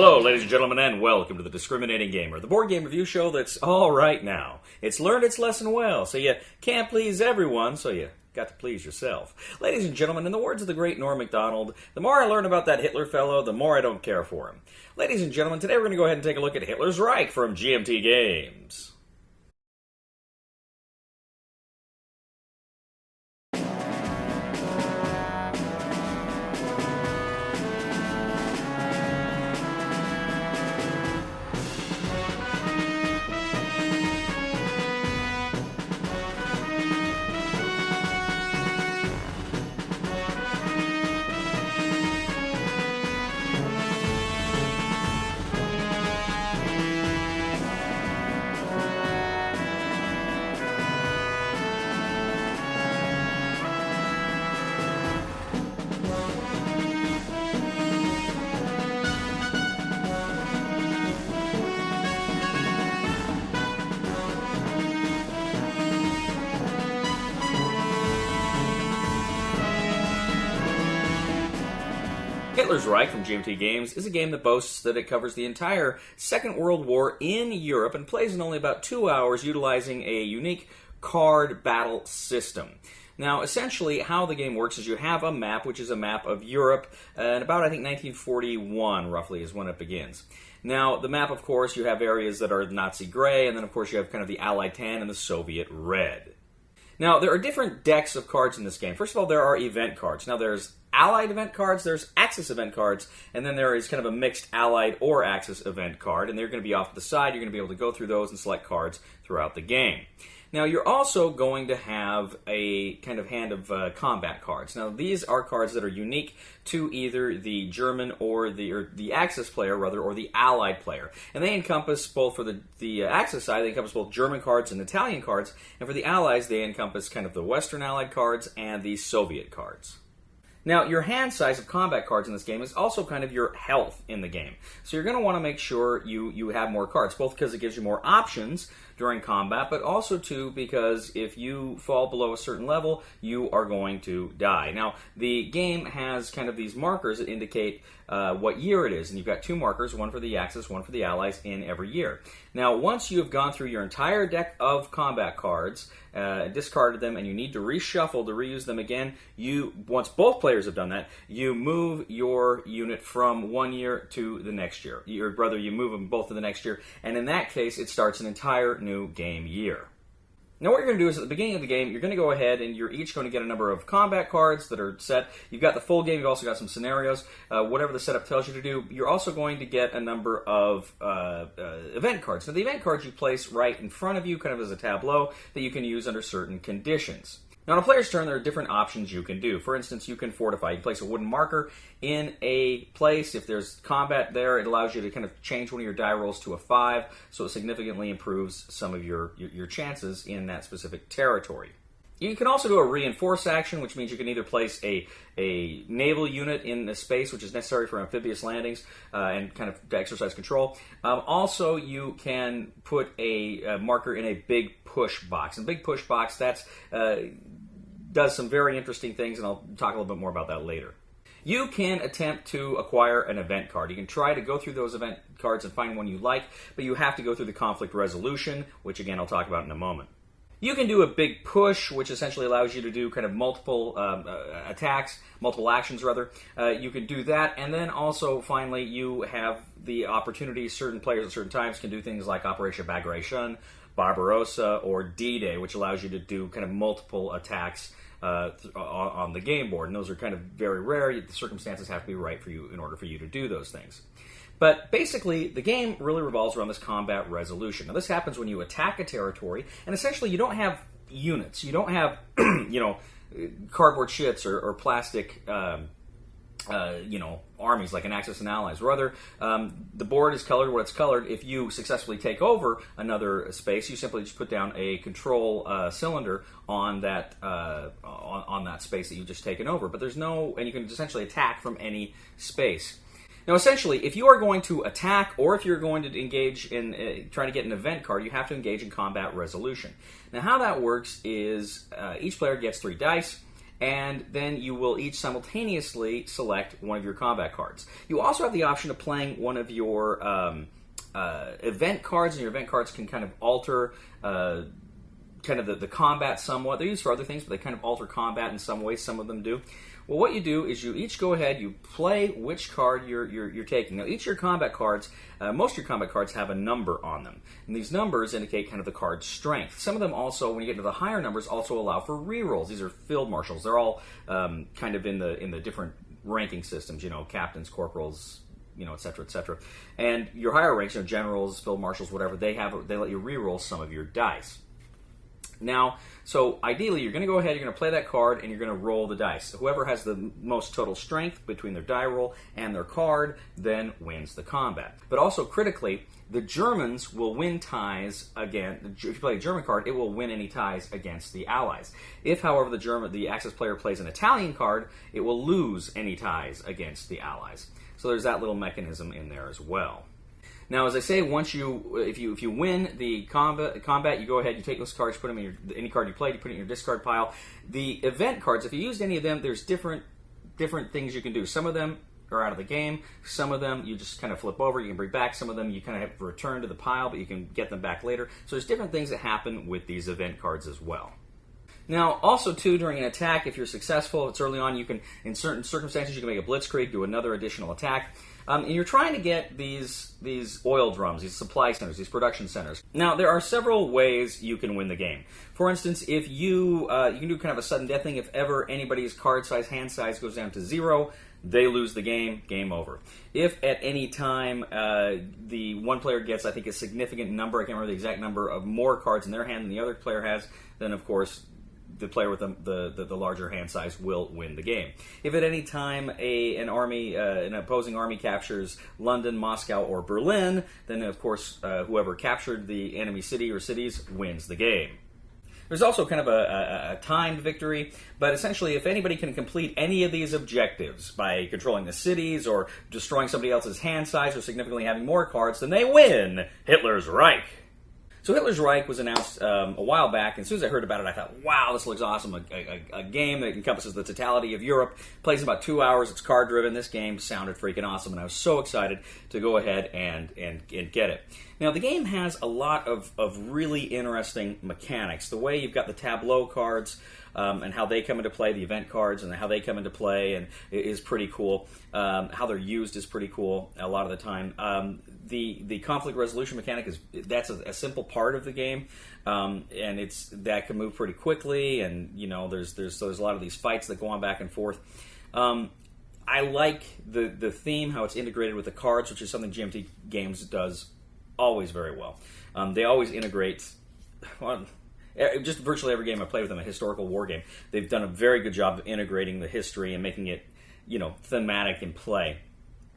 Hello, ladies and gentlemen, and welcome to the Discriminating Gamer, the board game review show that's all right now. It's learned its lesson well, so you can't please everyone, so you got to please yourself. Ladies and gentlemen, in the words of the great Norm Macdonald, the more I learn about that Hitler fellow, the more I don't care for him. Ladies and gentlemen, today we're going to go ahead and take a look at Hitler's Reich from GMT Games. Hitler's Reich from GMT Games is a game that boasts that it covers the entire Second World War in Europe and plays in only about 2 hours utilizing a unique card battle system. Now, essentially, how the game works is you have a map, which is a map of Europe, and about, I think, 1941, roughly, is when it begins. Now, the map, of course, you have areas that are Nazi gray, and then, of course, you have kind of the Allied tan and the Soviet red. Now, there are different decks of cards in this game. First of all, there are event cards. Now, there's Allied event cards, there's Axis event cards, and then there is kind of a mixed Allied or Axis event card, and they're going to be off to the side. You're going to be able to go through those and select cards throughout the game. Now, you're also going to have a kind of hand of combat cards. Now, these are cards that are unique to either the German or the Axis player, rather, or the Allied player. And they encompass both, for the Axis side, they encompass both German cards and Italian cards, and for the Allies, they encompass kind of the Western Allied cards and the Soviet cards. Now, your hand size of combat cards in this game is also kind of your health in the game. So you're going to want to make sure you have more cards, both because it gives you more options during combat, but also, too, because if you fall below a certain level, you are going to die. Now, the game has kind of these markers that indicate what year it is, and you've got two markers, one for the Axis, one for the Allies, in every year. Now, once you have gone through your entire deck of combat cards, discarded them, and you need to reshuffle to reuse them again, once both players have done that, you move your unit from one year to the next year. Or rather, you move them both to the next year, and in that case, it starts an entire new game year. Now, what you're going to do is, at the beginning of the game, you're going to go ahead and you're each going to get a number of combat cards that are set. You've got the full game, you've also got some scenarios, whatever the setup tells you to do. You're also going to get a number of event cards. Now, the event cards you place right in front of you, kind of as a tableau, that you can use under certain conditions. Now, on a player's turn, there are different options you can do. For instance, you can fortify. You can place a wooden marker in a place. If there's combat there, it allows you to kind of change one of your die rolls to a 5, so it significantly improves some of your chances in that specific territory. You can also do a reinforce action, which means you can either place a naval unit in a space which is necessary for amphibious landings and kind of to exercise control. Also, you can put a marker in a big push box. And big push box, that's does some very interesting things, and I'll talk a little bit more about that later. You can attempt to acquire an event card. You can try to go through those event cards and find one you like, but you have to go through the conflict resolution, which again I'll talk about in a moment. You can do a big push, which essentially allows you to do kind of multiple attacks, multiple actions rather. You can do that, and then also finally you have the opportunity, certain players at certain times can do things like Operation Bagration, Barbarossa, or D-Day, which allows you to do kind of multiple attacks on the game board. And those are kind of very rare. The circumstances have to be right for you in order for you to do those things. But basically, the game really revolves around this combat resolution. Now, this happens when you attack a territory, and essentially you don't have units. You don't have, cardboard shits or plastic, armies like an Axis and Allies. Rather, the board is colored what it's colored. If you successfully take over another space, you simply just put down a control cylinder on that on that space that you've just taken over. But there's and you can essentially attack from any space. Now, essentially, if you are going to attack or if you're going to engage in trying to get an event card, you have to engage in combat resolution. Now, how that works is each player gets 3 dice, and then you will each simultaneously select one of your combat cards. You also have the option of playing one of your event cards, and your event cards can kind of alter kind of the combat somewhat. They're used for other things, but they kind of alter combat in some ways. Some of them do. Well, what you do is you each go ahead, you play which card you're taking. Now, each of your combat cards, most of your combat cards have a number on them. And these numbers indicate kind of the card's strength. Some of them also, when you get to the higher numbers, also allow for rerolls. These are field marshals. They're all kind of in the different ranking systems, captains, corporals, et cetera, et cetera. And your higher ranks, generals, field marshals, whatever, they let you reroll some of your dice. Now, so ideally, you're going to go ahead, you're going to play that card, and you're going to roll the dice. So whoever has the most total strength between their die roll and their card then wins the combat. But also, critically, the Germans will win ties again. If you play a German card, it will win any ties against the Allies. If, however, the Axis player plays an Italian card, it will lose any ties against the Allies. So there's that little mechanism in there as well. Now, as I say, if you win the combat, you go ahead, you take those cards, put them in any card you played, you put it in your discard pile. The event cards, if you used any of them, there's different things you can do. Some of them are out of the game. Some of them you just kind of flip over, you can bring back. Some of them you kind of have to return to the pile, but you can get them back later. So there's different things that happen with these event cards as well. Now, also, too, during an attack, if you're successful, if it's early on, you can, in certain circumstances, you can make a blitzkrieg, do another additional attack. And you're trying to get these oil drums, these supply centers, these production centers. Now, there are several ways you can win the game. For instance, if you can do kind of a sudden death thing. If ever anybody's card size, hand size goes down to 0, they lose the game, game over. If at any time the one player gets, I think, a significant number, I can't remember the exact number, of more cards in their hand than the other player has, then, of course, the player with the larger hand size will win the game. If at any time an opposing army captures London, Moscow, or Berlin, then of course whoever captured the enemy city or cities wins the game. There's also kind of a timed victory, but essentially if anybody can complete any of these objectives by controlling the cities or destroying somebody else's hand size or significantly having more cards, then they win Hitler's Reich. So Hitler's Reich was announced a while back, and as soon as I heard about it, I thought, wow, this looks awesome. A game that encompasses the totality of Europe, plays in about 2 hours, it's card-driven. This game sounded freaking awesome, and I was so excited to go ahead and get it. Now, the game has a lot of really interesting mechanics. The way you've got the tableau cards and how they come into play, the event cards and how they come into play, and is pretty cool. How they're used is pretty cool a lot of the time. The conflict resolution mechanic that's a simple part of the game, and that can move pretty quickly. And there's a lot of these fights that go on back and forth. I like the theme, how it's integrated with the cards, which is something GMT Games does always very well. They always integrate. Just virtually every game I played with them, a historical war game, they've done a very good job of integrating the history and making it, thematic in play.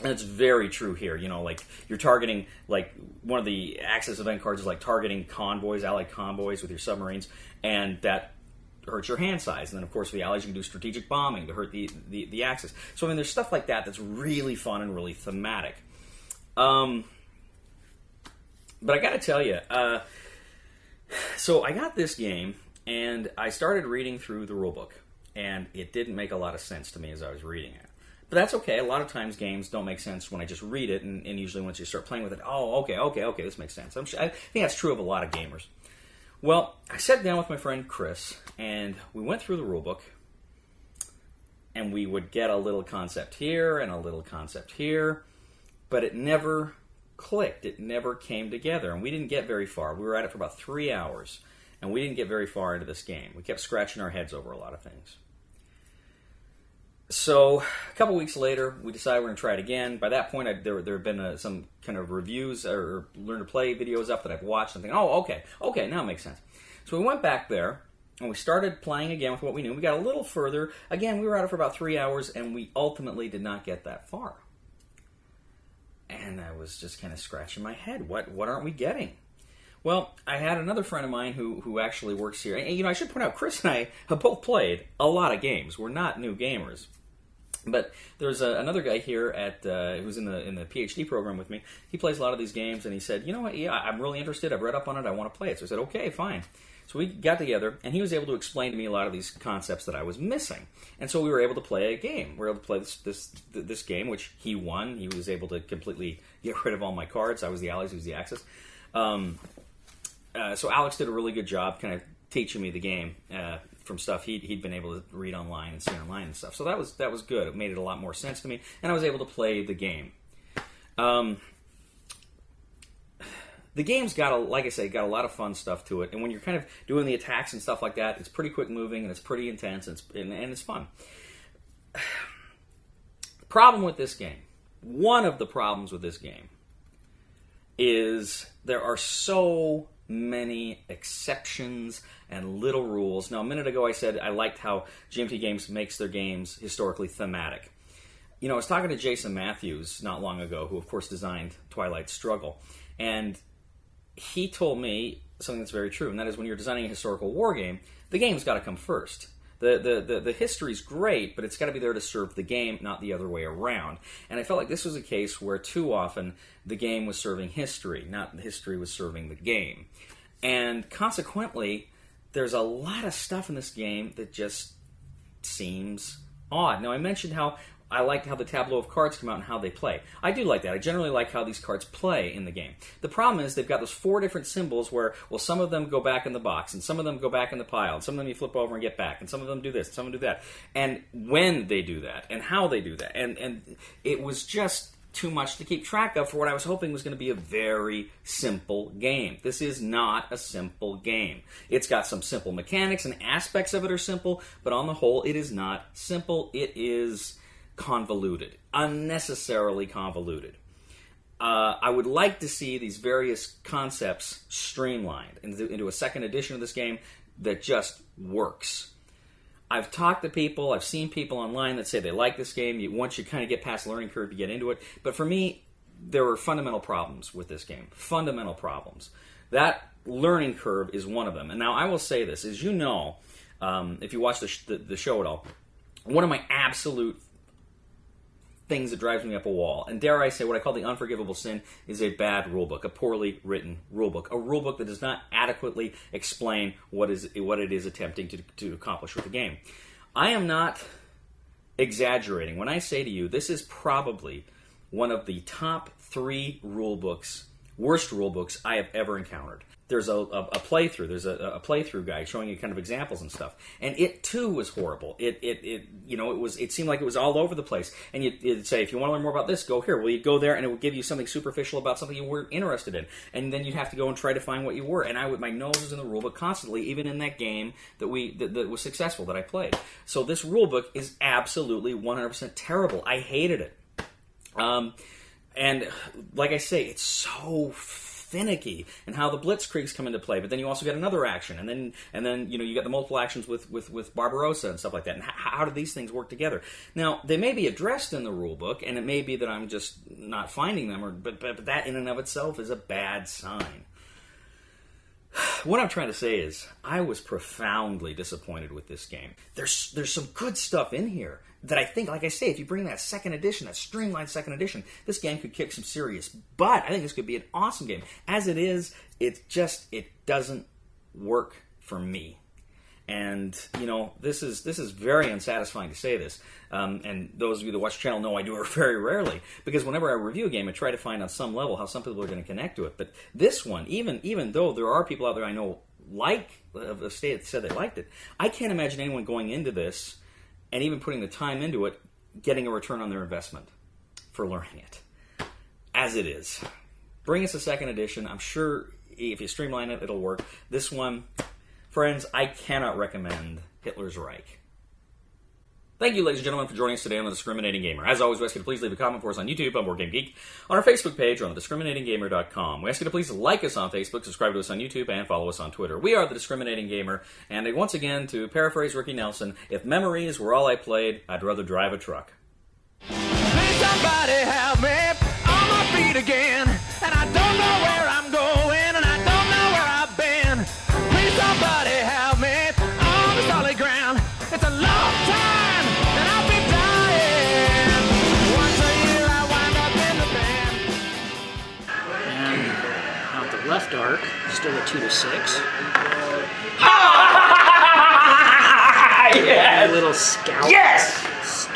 And it's very true here. Like you're targeting, like one of the Axis event cards is like targeting convoys, Allied convoys with your submarines, and that hurts your hand size. And then, of course, for the Allies, you can do strategic bombing to hurt the Axis. So, I mean, there's stuff like that that's really fun and really thematic. But I got to tell you, so I got this game, and I started reading through the rulebook, and it didn't make a lot of sense to me as I was reading it. But that's okay. A lot of times games don't make sense when I just read it, and usually once you start playing with it, oh, okay, this makes sense. I think that's true of a lot of gamers. Well, I sat down with my friend Chris, and we went through the rulebook, and we would get a little concept here and a little concept here, but it never clicked. It never came together, and we didn't get very far. We were at it for about 3 hours, and we didn't get very far into this game. We kept scratching our heads over a lot of things. So a couple weeks later, we decided we're going to try it again. By that point, there have been some kind of reviews or learn to play videos up that I've watched and think, oh, okay, now it makes sense. So we went back there, and we started playing again with what we knew. We got a little further. Again, we were at it for about 3 hours, and we ultimately did not get that far. And I was just kind of scratching my head. What aren't we getting? Well, I had another friend of mine who actually works here. And, I should point out, Chris and I have both played a lot of games. We're not new gamers. But there's another guy here who's in the PhD program with me. He plays a lot of these games, and he said, you know what, yeah, I'm really interested. I've read up on it. I want to play it. So I said, okay, fine. So we got together, and he was able to explain to me a lot of these concepts that I was missing. And so we were able to play a game. We were able to play this game, which he won. He was able to completely get rid of all my cards. I was the allies, he was the axis. So Alex did a really good job kind of teaching me the game from stuff he'd been able to read online and see online and stuff. So that was good. It made it a lot more sense to me, and I was able to play the game. The game's got like I say, got a lot of fun stuff to it, and when you're kind of doing the attacks and stuff like that, it's pretty quick moving and it's pretty intense and it's fun. The problem with this game, one of the problems with this game, is there are so many exceptions and little rules. Now, a minute ago I said I liked how GMT Games makes their games historically thematic. You know, I was talking to Jason Matthews not long ago, who of course designed Twilight Struggle, and he told me something that's very true, and that is when you're designing a historical war game, the game's got to come first. The history's great, but it's got to be there to serve the game, not the other way around. And I felt like this was a case where too often the game was serving history, not the history was serving the game. And consequently, there's a lot of stuff in this game that just seems odd. Now, I mentioned how I liked how the tableau of cards come out and how they play. I do like that. I generally like how these cards play in the game. The problem is they've got those 4 different symbols where, well, some of them go back in the box, and some of them go back in the pile, and some of them you flip over and get back, and some of them do this, and some of them do that. And when they do that, and how they do that. And it was just too much to keep track of for what I was hoping was going to be a very simple game. This is not a simple game. It's got some simple mechanics, and aspects of it are simple, but on the whole, it is not simple. It is convoluted, unnecessarily convoluted. I would like to see these various concepts streamlined into a second edition of this game that just works. I've talked to people, I've seen people online that say they like this game. Once you kind of get past the learning curve, you get into it. But for me, there were fundamental problems with this game. Fundamental problems. That learning curve is one of them. And now I will say this, as you know, if you watch the show at all, one of my absolute things that drives me up a wall, and dare I say what I call the unforgivable sin, is a bad rulebook, a poorly written rulebook, a rulebook that does not adequately explain what it is attempting to accomplish with the game. I am not exaggerating when I say to you this is probably one of the top 3 rulebooks, worst rulebooks I have ever encountered. There's a playthrough. There's a playthrough guide showing you kind of examples and stuff, and it too was horrible. It seemed like it was all over the place. And you'd say, if you want to learn more about this, go here. Well, you'd go there, and it would give you something superficial about something you weren't interested in, and then you'd have to go and try to find what you were. And my nose was in the rulebook constantly, even in that game that was successful that I played. So this rulebook is absolutely 100% terrible. I hated it. And like I say, it's so finicky, and how the blitzkriegs come into play, but then you also get another action, and then you get the multiple actions with Barbarossa and stuff like that. And how do these things work together? Now, they may be addressed in the rule book, and it may be that I'm just not finding them, but that in and of itself is a bad sign. What I'm trying to say is, I was profoundly disappointed with this game. There's some good stuff in here that I think, like I say, if you bring that second edition, that streamlined second edition, this game could kick some serious butt. I think this could be an awesome game. As it is, it doesn't work for me. And, this is very unsatisfying to say this. And those of you that watch the channel know I do it very rarely, because whenever I review a game, I try to find on some level how some people are going to connect to it. But this one, even though there are people out there I know said they liked it, I can't imagine anyone going into this and even putting the time into it, getting a return on their investment for learning it. As it is. Bring us a second edition. I'm sure if you streamline it, it'll work. This one, friends, I cannot recommend Hitler's Reich. Thank you, ladies and gentlemen, for joining us today on The Discriminating Gamer. As always, we ask you to please leave a comment for us on YouTube, on Wargame Geek, on our Facebook page, or on thediscriminatinggamer.com. We ask you to please like us on Facebook, subscribe to us on YouTube, and follow us on Twitter. We are The Discriminating Gamer, and once again, to paraphrase Ricky Nelson, if memories were all I played, I'd rather drive a truck. Please somebody help me on my feet again, and I don't know where I'm going, and I don't know where I've been. Please somebody help me on the solid ground. It's a long time, and I'll be dying. Once a year I wind up in the band. And out the left arc, still a 2 to 6. Yes! Little scout. Yes!